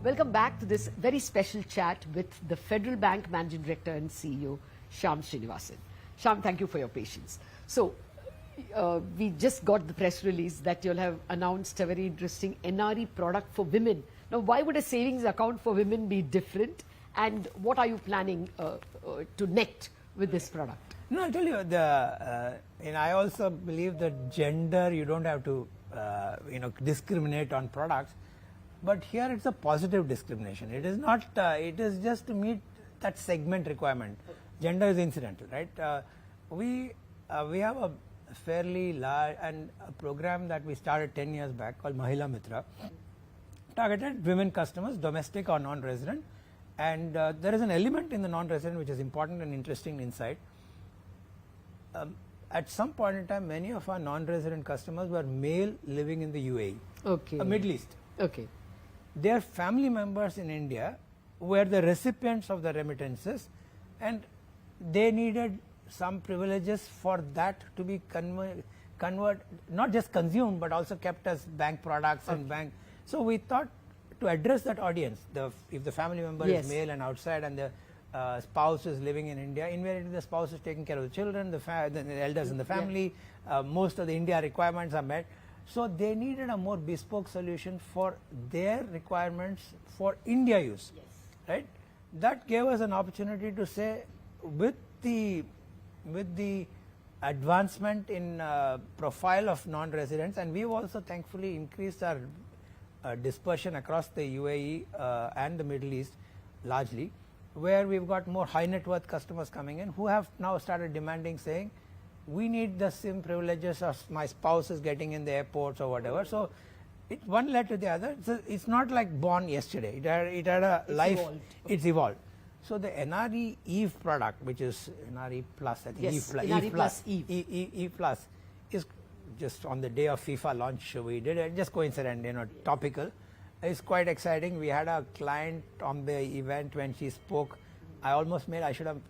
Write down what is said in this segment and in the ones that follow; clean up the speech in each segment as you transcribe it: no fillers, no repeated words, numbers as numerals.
Welcome back to this very special chat with the Federal Bank Managing Director and CEO, Shyam Srinivasan. Shyam, thank you for your patience. So, we just got the press release that you'll have announced a very interesting NRE product for women. Now, why would a savings account for women be different? And what are you planning to net with this product? No, I'll tell you, and I also believe that gender, you don't have to, discriminate on products. But here it's a positive discrimination. It is not, it is just to meet that segment requirement. Gender is incidental, right? We have a fairly large and a program that we started 10 years back called Mahila Mitra, targeted women customers, domestic or non-resident. And there is an element in the non-resident which is important and interesting insight. At some point in time, many of our non-resident customers were male living in the UAE, Middle East. Okay. Their family members in India were the recipients of the remittances, and they needed some privileges for that to be not just consumed but also kept as bank products and bank. So we thought to address that audience, if the family member is male and outside and the spouse is living in India, invariably the spouse is taking care of the children, the elders in the family, most of the India requirements are met. So they needed a more bespoke solution for their requirements for India use, right? That gave us an opportunity to say, with the advancement in profile of non-residents, and we've also thankfully increased our dispersion across the UAE and the Middle East largely, where we've got more high net worth customers coming in who have now started demanding, saying, we need the same privileges as my spouse is getting in the airports or whatever. So one led to the other. It's not like born yesterday. It had a life. It's evolved. So the NRE Eve product, which is NRE Plus, I think Eve Plus is just on the day of FIFA launch. We did it, just coincident, topical. It's quite exciting. We had a client on the event when she spoke. I almost made, I should have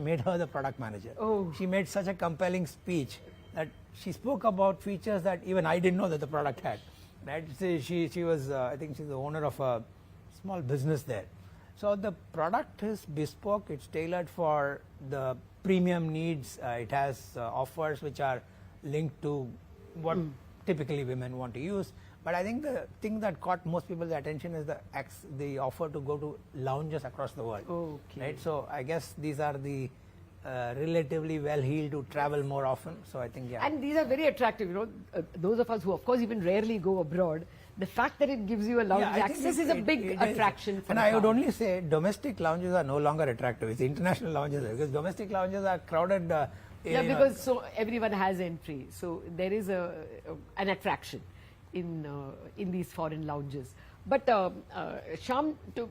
made her the product manager. She made such a compelling speech that she spoke about features that even I didn't know that the product had. Right? She was, I think she's the owner of a small business there. So the product is bespoke. It's tailored for the premium needs. It has offers which are linked to what typically women want to use. But I think the thing that caught most people's attention is the offer to go to lounges across the world. Right? So I guess these are the relatively well-heeled to travel more often. So I think, And these are very attractive. Those of us who, of course, even rarely go abroad, the fact that it gives you a lounge access is a big attraction. And I would only say domestic lounges are no longer attractive. It's international lounges, because domestic lounges are crowded. Because so everyone has entry. So there is an attraction in these foreign lounges. But Shyam, to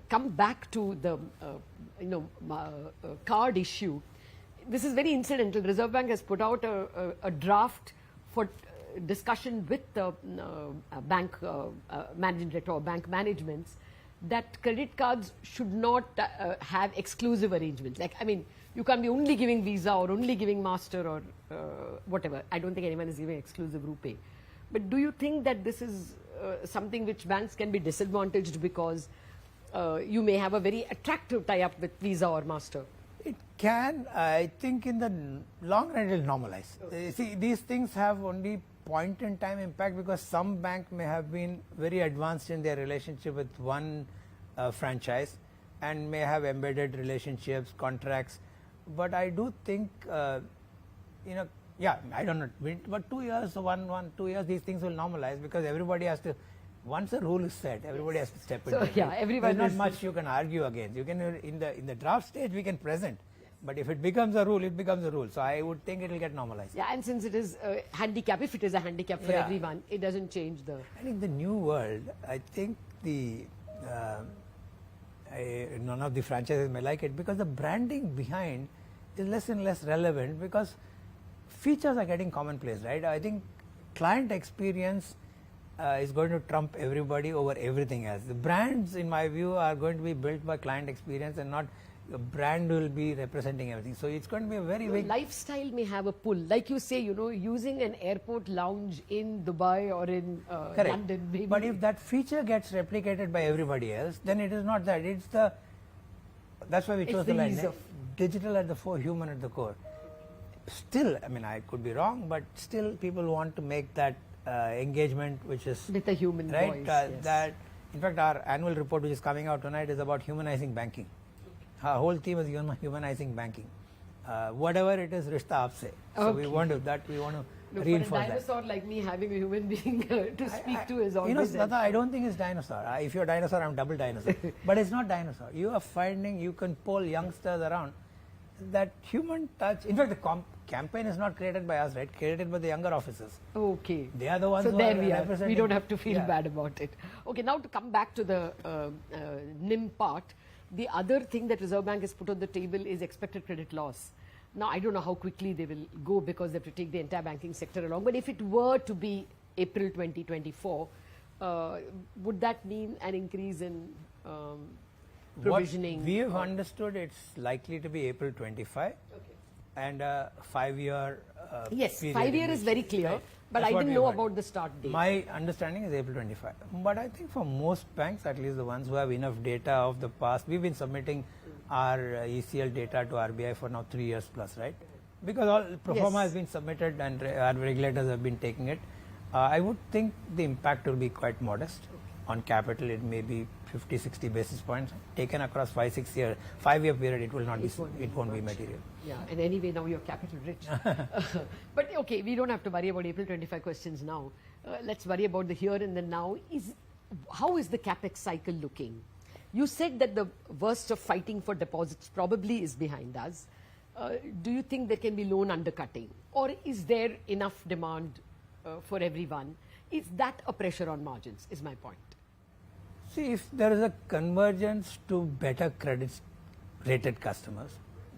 come back to the card issue, this is very incidental. Reserve Bank has put out a draft for discussion with the bank managing director or bank managements that credit cards should not have exclusive arrangements. Like, I mean, you can't be only giving Visa or only giving Master or whatever. I don't think anyone is giving exclusive RuPay. But do you think that this is something which banks can be disadvantaged because you may have a very attractive tie-up with Visa or Master? It can. I think in the long run it will normalize. See, these things have only point-in-time impact because some bank may have been very advanced in their relationship with one franchise and may have embedded relationships, contracts. But I do think, I don't know, but 2 years, 2 years, these things will normalize because everybody has to, once a rule is set, everybody has to step in. So, everyone. There's not much you can argue against. You can, in the draft stage, we can present. But if it becomes a rule, it becomes a rule. So I would think it will get normalized. Yeah, and since it is a handicap, if it is a handicap for everyone, it doesn't change the... And in the new world, I think none of the franchises may like it because the branding behind is less and less relevant because features are getting commonplace, right? I think client experience is going to trump everybody over everything else. The brands, in my view, are going to be built by client experience and not brand will be representing everything. So it's going to be a very big... Lifestyle may have a pull. Like you say, you know, using an airport lounge in Dubai or in London. Maybe. But if that feature gets replicated by everybody else, then it is not that. It's the... That's why we chose the line. Digital at the fore, human at the core. Still, I mean, I could be wrong, but still people want to make that engagement which is... With a human voice. Yes. That, in fact, our annual report which is coming out tonight is about humanizing banking. Our whole theme is humanizing banking. Whatever it is, rishta aapse. So we want to reinforce for a dinosaur like me, having a human being to speak to is always... You know, Lata, I don't think it's dinosaur. If you're a dinosaur, I'm double dinosaur. But it's not dinosaur. You are finding, you can poll youngsters around, that human touch. In fact, the campaign is not created by us, right? Created by the younger officers. Okay. They are the ones who there are we are. representing. We don't have to feel bad about it. Okay, now to come back to the NIM part, the other thing that Reserve Bank has put on the table is expected credit loss. Now, I don't know how quickly they will go because they have to take the entire banking sector along. But if it were to be April 2024, would that mean an increase in provisioning? What we have understood, it's likely to be April 25. Okay. And 5-year yes, 5-year is very clear. Right. But I didn't know about the start date. My understanding is April 25. But I think for most banks, at least the ones who have enough data of the past, we've been submitting our ECL data to RBI for now 3 years plus, right? Because all pro forma has been submitted and our regulators have been taking it. I would think the impact will be quite modest. On capital, it may be 50-60 basis points. Taken across 5-6 5-year period, it will not be. It won't be material. Yeah, and anyway, now you're capital rich. But okay, we don't have to worry about April 25 questions now. Let's worry about the here and the now. How is the capex cycle looking? You said that the worst of fighting for deposits probably is behind us. Do you think there can be loan undercutting, or is there enough demand for everyone? Is that a pressure on margins? Is my point. See, if there is a convergence to better credits rated customers,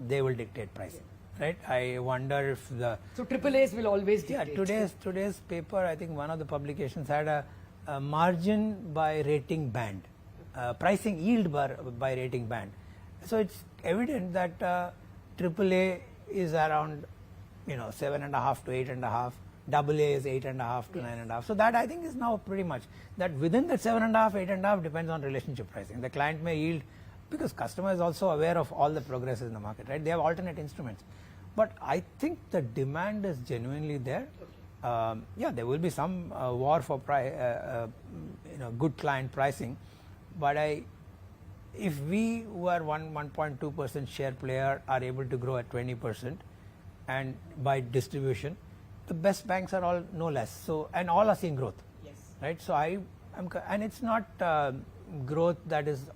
they will dictate pricing, right? I wonder if the... So AAAs will always dictate. Yeah, today's paper, I think one of the publications had a margin by rating band, pricing yield by rating band. So it's evident that AAA is around, 7.5 to 8.5. AA is 8.5 to 9.5. So that I think is now pretty much that within that 7.5, 8.5 depends on relationship pricing. The client may yield because customer is also aware of all the progresses in the market, right? They have alternate instruments. But I think the demand is genuinely there. Yeah, there will be some war for good client pricing. But if we who are 1.2% share player are able to grow at 20% and by distribution, the best banks are all no less. So, and all are seeing growth. Yes. Right. So and it's not growth that is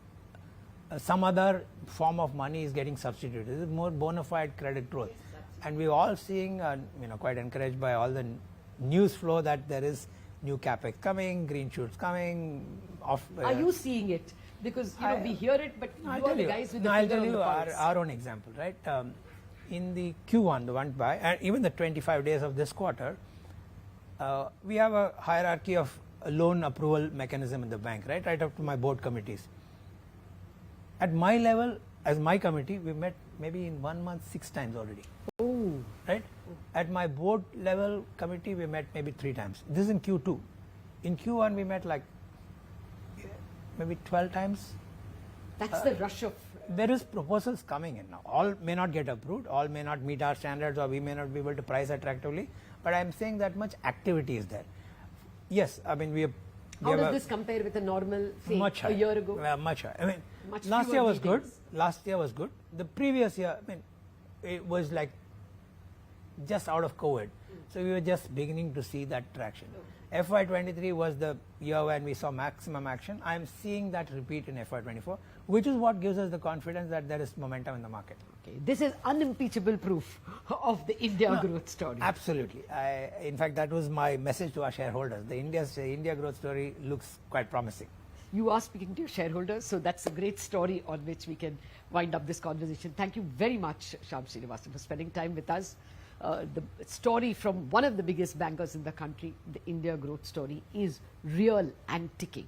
some other form of money is getting substituted. It is more bona fide credit growth. Yes, and we're all seeing, quite encouraged by all the news flow that there is new capex coming, green shoots coming. Are you seeing it? Because we hear it, but you are the guys with the I'll tell finger you on the pulse. our own example, right? In the Q1, the one by, and even the 25 days of this quarter, we have a hierarchy of a loan approval mechanism in the bank, right up to my board committees. At my level, as my committee, we met maybe in 1 month 6 times already. Oh. Right? At my board level committee, we met maybe 3 times. This is in Q2. In Q1, we met like maybe 12 times. That's the rush of... There is proposals coming in now. All may not get approved, all may not meet our standards, or we may not be able to price attractively. But I'm saying that much activity is there. Yes, I mean How does this compare with a normal, say, a year ago? Much higher. I mean, last year was good. Last year was good. The previous year, it was like just out of COVID. So we were just beginning to see that traction. FY23 was the year when we saw maximum action. I am seeing that repeat in FY24, which is what gives us the confidence that there is momentum in the market. Okay. This is unimpeachable proof of the India growth story. Absolutely. In fact, that was my message to our shareholders. The India growth story looks quite promising. You are speaking to your shareholders, so that's a great story on which we can wind up this conversation. Thank you very much, Shyam Srinivasan, for spending time with us. The story from one of the biggest bankers in the country, the India growth story, is real and ticking.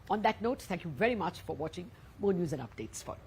On that note, thank you very much for watching. More news and updates follow.